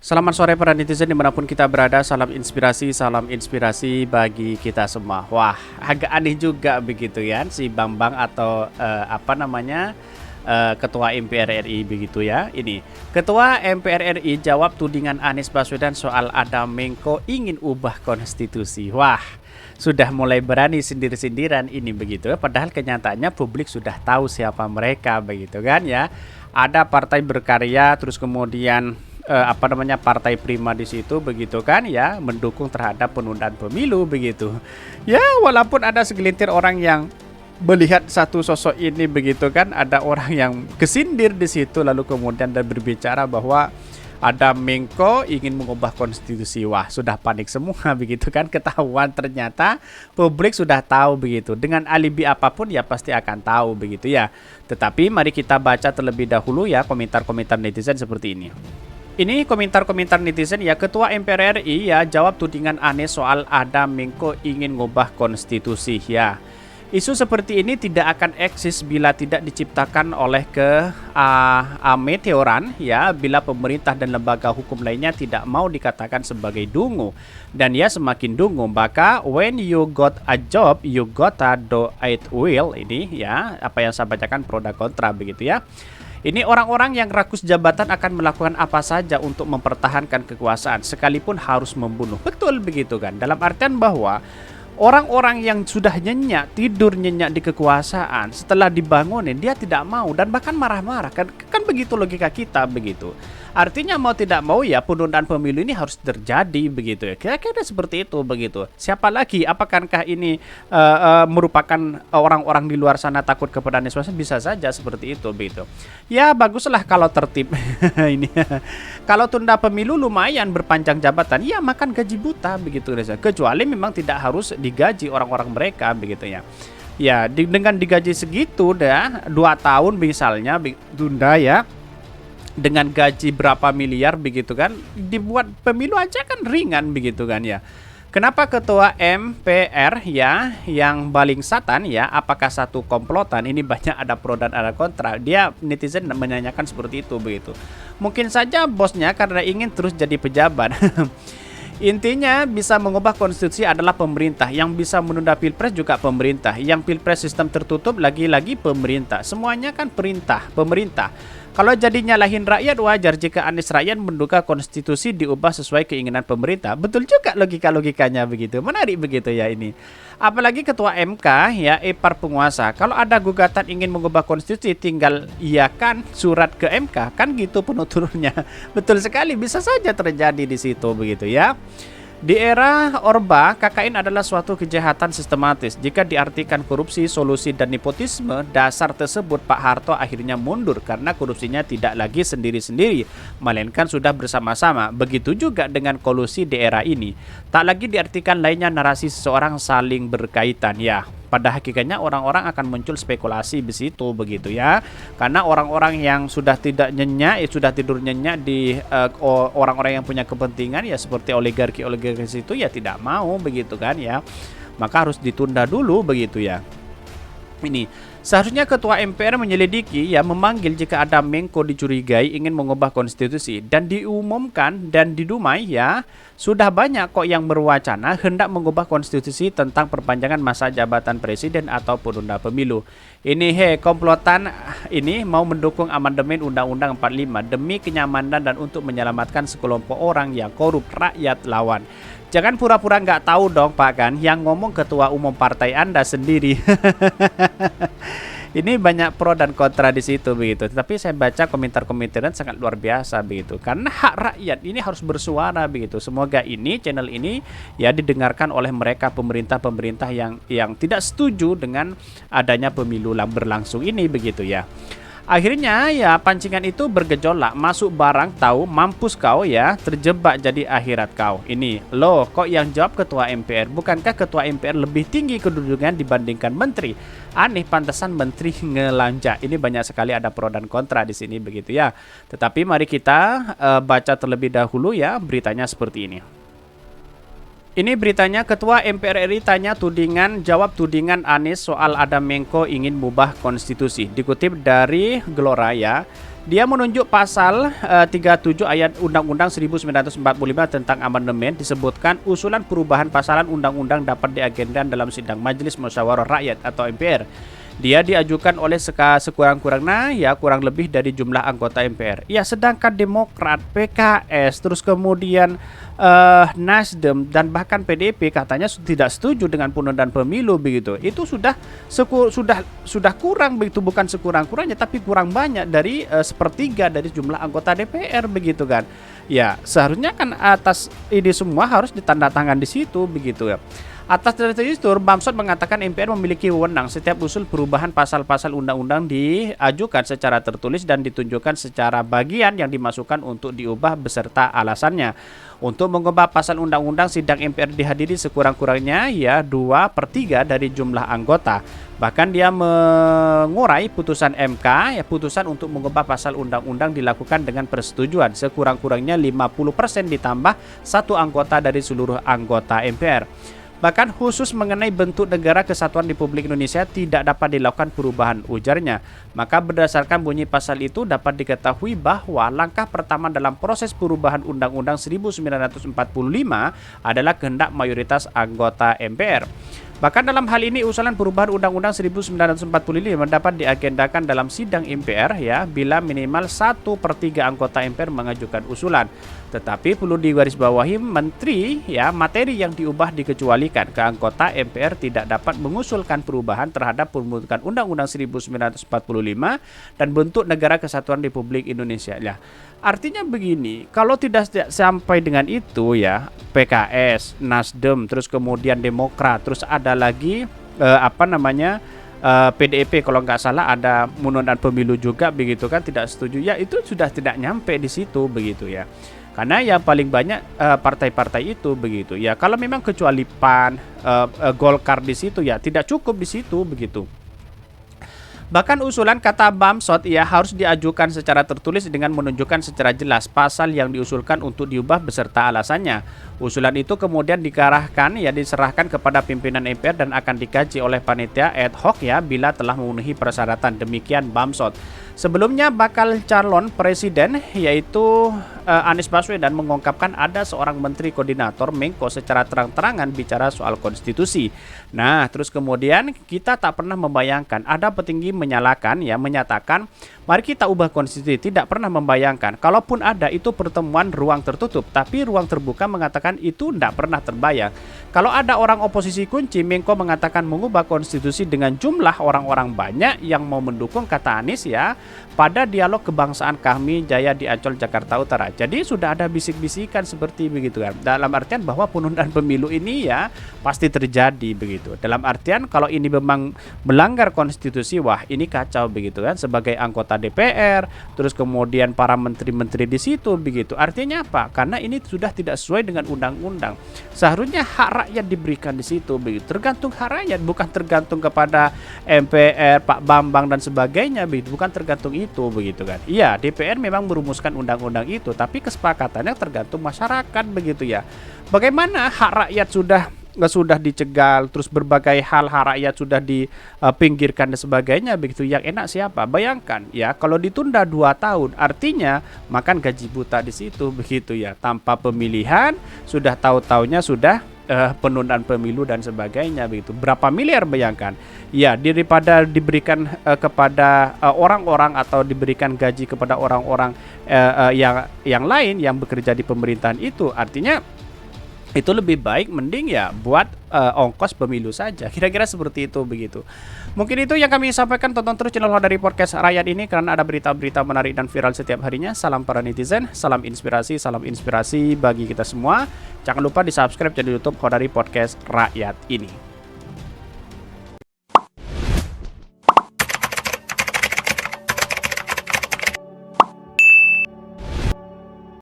Selamat sore para netizen dimanapun kita berada, salam inspirasi bagi kita semua. Wah, agak aneh juga begitu ya, si Bambang atau Ketua MPR RI begitu ya. Ini Ketua MPR RI jawab tudingan Anies Baswedan soal ada Menko ingin ubah konstitusi. Wah, sudah mulai berani sindir-sindiran ini begitu ya. Padahal kenyataannya publik sudah tahu siapa mereka begitu kan ya. Ada partai berkarya, terus kemudian partai prima di situ begitu kan ya, mendukung terhadap penundaan pemilu begitu. Ya, walaupun ada segelintir orang yang melihat satu sosok ini begitu kan, ada orang yang kesindir di situ lalu kemudian dan berbicara bahwa ada Menko ingin mengubah konstitusi. Wah, sudah panik semua begitu kan, ketahuan ternyata publik sudah tahu begitu. Dengan alibi apapun ya pasti akan tahu begitu ya. Tetapi mari kita baca terlebih dahulu ya komentar-komentar netizen seperti ini. Ini komentar-komentar netizen ya. Ketua MPR RI ya jawab tudingan Anies soal ada Menko ingin ngubah konstitusi ya. Isu seperti ini tidak akan eksis bila tidak diciptakan oleh meteoran ya, bila pemerintah dan lembaga hukum lainnya tidak mau dikatakan sebagai dungu. Dan ya semakin dungu, maka when you got a job you gotta do it well. Ini ya apa yang saya bacakan pro dan kontra begitu ya. Ini orang-orang yang rakus jabatan akan melakukan apa saja untuk mempertahankan kekuasaan, sekalipun harus membunuh. Betul begitu kan? Dalam artian bahwa orang-orang yang sudah nyenyak, tidur nyenyak di kekuasaan, setelah dibangunin dia tidak mau dan bahkan marah-marah. Kan begitu logika kita begitu. Artinya mau tidak mau ya penundaan pemilu ini harus terjadi begitu ya. Kira-kira seperti itu begitu. Siapa lagi? Apakah ini merupakan orang-orang di luar sana takut kepada Anies Baswedan? Bisa saja seperti itu begitu. Ya baguslah kalau tertib. Ini kalau tunda pemilu lumayan berpanjang jabatan, ya makan gaji buta begitu. Kecuali memang tidak harus digaji orang-orang mereka begitu ya. Ya dengan digaji segitu dah 2 tahun misalnya tunda ya, dengan gaji berapa miliar begitu kan, dibuat pemilu aja kan ringan begitu kan ya. Kenapa ketua MPR ya yang baling satan ya, apakah satu komplotan? Ini banyak ada pro dan ada kontra. Dia netizen menanyakan seperti itu begitu. Mungkin saja bosnya karena ingin terus jadi pejabat. Intinya bisa mengubah konstitusi adalah pemerintah, yang bisa menunda pilpres juga pemerintah, yang pilpres sistem tertutup lagi-lagi pemerintah. Semuanya kan pemerintah. Kalau jadi nyalahin rakyat wajar jika Anies rakyat menduga konstitusi diubah sesuai keinginan pemerintah. Betul juga logikanya begitu. Menarik begitu ya ini. Apalagi ketua MK ya, ipar penguasa. Kalau ada gugatan ingin mengubah konstitusi tinggal iakan surat ke MK, kan gitu penuturnya. Betul sekali, bisa saja terjadi di situ begitu ya. Di era Orba, KKN adalah suatu kejahatan sistematis. Jika diartikan korupsi, solusi, dan nepotisme, dasar tersebut Pak Harto akhirnya mundur karena korupsinya tidak lagi sendiri-sendiri, melainkan sudah bersama-sama. Begitu juga dengan kolusi di era ini. Tak lagi diartikan lainnya narasi seseorang saling berkaitan ya. Pada hakikatnya orang-orang akan muncul spekulasi di situ begitu ya. Karena orang-orang yang sudah tidak nyenyak, sudah tidur nyenyak di orang-orang yang punya kepentingan ya seperti oligarki itu ya tidak mau begitu kan ya. Maka harus ditunda dulu begitu ya. Ini seharusnya ketua MPR menyelidiki ya, memanggil jika ada Menko dicurigai ingin mengubah konstitusi dan diumumkan dan didumai ya. Sudah banyak kok yang berwacana hendak mengubah konstitusi tentang perpanjangan masa jabatan presiden atau penunda pemilu. Ini komplotan ini mau mendukung amandemen Undang-Undang 45 demi kenyamanan dan untuk menyelamatkan sekelompok orang yang korup, rakyat lawan. Jangan pura-pura nggak tahu dong Pak kan, yang ngomong ketua umum partai Anda sendiri. Ini banyak pro dan kontra di situ begitu. Tapi saya baca komentar-komentarnya sangat luar biasa begitu. Karena hak rakyat ini harus bersuara begitu. Semoga ini channel ini ya didengarkan oleh mereka pemerintah-pemerintah yang tidak setuju dengan adanya pemilu berlangsung ini begitu ya. Akhirnya ya pancingan itu bergejolak, masuk barang tahu mampus kau ya, terjebak jadi akhirat kau. Ini loh, kok yang jawab ketua MPR? Bukankah ketua MPR lebih tinggi kedudukan dibandingkan menteri? Aneh, pantesan menteri ngelanja. Ini banyak sekali ada pro dan kontra di sini begitu ya. Tetapi mari kita baca terlebih dahulu ya beritanya seperti ini. Ini beritanya, Ketua MPR RI tanya tudingan, jawab tudingan Anies soal ada Menko ingin mengubah konstitusi. Dikutip dari Gelora ya, Dia menunjuk pasal 37 ayat Undang-Undang 1945 tentang amandemen, disebutkan usulan perubahan pasalan undang-undang dapat diagendakan dalam sidang Majelis Musyawarah Rakyat atau MPR. Dia diajukan oleh sekurang-kurangnya ya kurang lebih dari jumlah anggota MPR. Ya, sedangkan Demokrat, PKS, terus kemudian Nasdem dan bahkan PDIP katanya tidak setuju dengan penundaan pemilu begitu. Itu sudah kurang begitu, bukan sekurang-kurangnya tapi kurang banyak dari sepertiga dari jumlah anggota DPR begitu kan. Ya, seharusnya kan atas ini semua harus ditandatangan di situ begitu ya. Atas dari itu, Bamsud mengatakan MPR memiliki wewenang setiap usul perubahan pasal-pasal undang-undang diajukan secara tertulis dan ditunjukkan secara bagian yang dimasukkan untuk diubah beserta alasannya. Untuk mengubah pasal undang-undang, sidang MPR dihadiri sekurang-kurangnya ya 2/3 dari jumlah anggota. Bahkan dia mengurai putusan MK, ya putusan untuk mengubah pasal undang-undang dilakukan dengan persetujuan sekurang-kurangnya 50% ditambah 1 anggota dari seluruh anggota MPR. Bahkan khusus mengenai bentuk negara kesatuan Republik Indonesia tidak dapat dilakukan perubahan, ujarnya. Maka berdasarkan bunyi pasal itu dapat diketahui bahwa langkah pertama dalam proses perubahan Undang-Undang 1945 adalah kehendak mayoritas anggota MPR. Bahkan dalam hal ini usulan perubahan Undang-Undang 1945 dapat diagendakan dalam sidang MPR ya bila minimal 1/3 anggota MPR mengajukan usulan. Tetapi perlu digarisbawahi menteri ya materi yang diubah dikecualikan. Ke anggota MPR tidak dapat mengusulkan perubahan terhadap pembentukan Undang-Undang 1945 dan bentuk negara kesatuan Republik Indonesia. Ya, artinya begini, kalau tidak sampai dengan itu ya PKS, Nasdem, terus kemudian Demokrat, terus ada lagi PDIP kalau nggak salah ada penundaan pemilu juga begitu kan tidak setuju ya, itu sudah tidak nyampe di situ begitu ya. Karena yang paling banyak partai-partai itu begitu ya. Kalau memang kecuali PAN, Golkar di situ ya tidak cukup di situ begitu. Bahkan usulan kata Bamsud ya harus diajukan secara tertulis dengan menunjukkan secara jelas pasal yang diusulkan untuk diubah beserta alasannya. Usulan itu kemudian diserahkan kepada pimpinan MPR dan akan dikaji oleh panitia ad hoc ya bila telah memenuhi persyaratan. Demikian Bamsud. Sebelumnya bakal calon presiden yaitu Anies Baswedan mengungkapkan ada seorang menteri koordinator Menko secara terang-terangan bicara soal konstitusi. Nah, terus kemudian kita tak pernah membayangkan ada petinggi menyatakan mari kita ubah konstitusi, tidak pernah membayangkan. Kalaupun ada itu pertemuan ruang tertutup, tapi ruang terbuka mengatakan itu tidak pernah terbayang. Kalau ada orang oposisi kunci, Menko mengatakan mengubah konstitusi dengan jumlah orang-orang banyak yang mau mendukung kata Anies ya pada dialog kebangsaan kami Jaya di Ancol Jakarta Utara. Jadi sudah ada bisik-bisikan seperti begitu kan. Dalam artian bahwa penundaan pemilu ini ya pasti terjadi begitu. Dalam artian kalau ini memang melanggar konstitusi, wah ini kacau begitu kan sebagai anggota DPR, terus kemudian para menteri-menteri di situ begitu. Artinya apa? Karena ini sudah tidak sesuai dengan undang-undang. Seharusnya hak rakyat diberikan di situ begitu. Tergantung hak rakyat, bukan tergantung kepada MPR, Pak Bambang dan sebagainya begitu. Bukan tergantung itu begitu kan. Iya, DPR memang merumuskan undang-undang itu, tapi kesepakatannya tergantung masyarakat begitu ya. Bagaimana hak rakyat sudah dicegal, terus berbagai hal hak rakyat sudah dipinggirkan dan sebagainya begitu. Yang enak siapa? Bayangkan ya, kalau ditunda 2 tahun artinya makan gaji buta di situ begitu ya. Tanpa pemilihan, sudah tahu-taunya sudah penundaan pemilu dan sebagainya begitu. Berapa miliar bayangkan? Ya, daripada diberikan kepada orang-orang atau diberikan gaji kepada orang-orang yang lain yang bekerja di pemerintahan itu, artinya itu lebih baik mending ya buat ongkos pemilu saja. Kira-kira seperti itu begitu. Mungkin itu yang kami sampaikan. Tonton terus channel Hodari Podcast Rakyat ini karena ada berita-berita menarik dan viral setiap harinya. Salam para netizen, salam inspirasi bagi kita semua. Jangan lupa di subscribe channel YouTube Hodari Podcast Rakyat ini.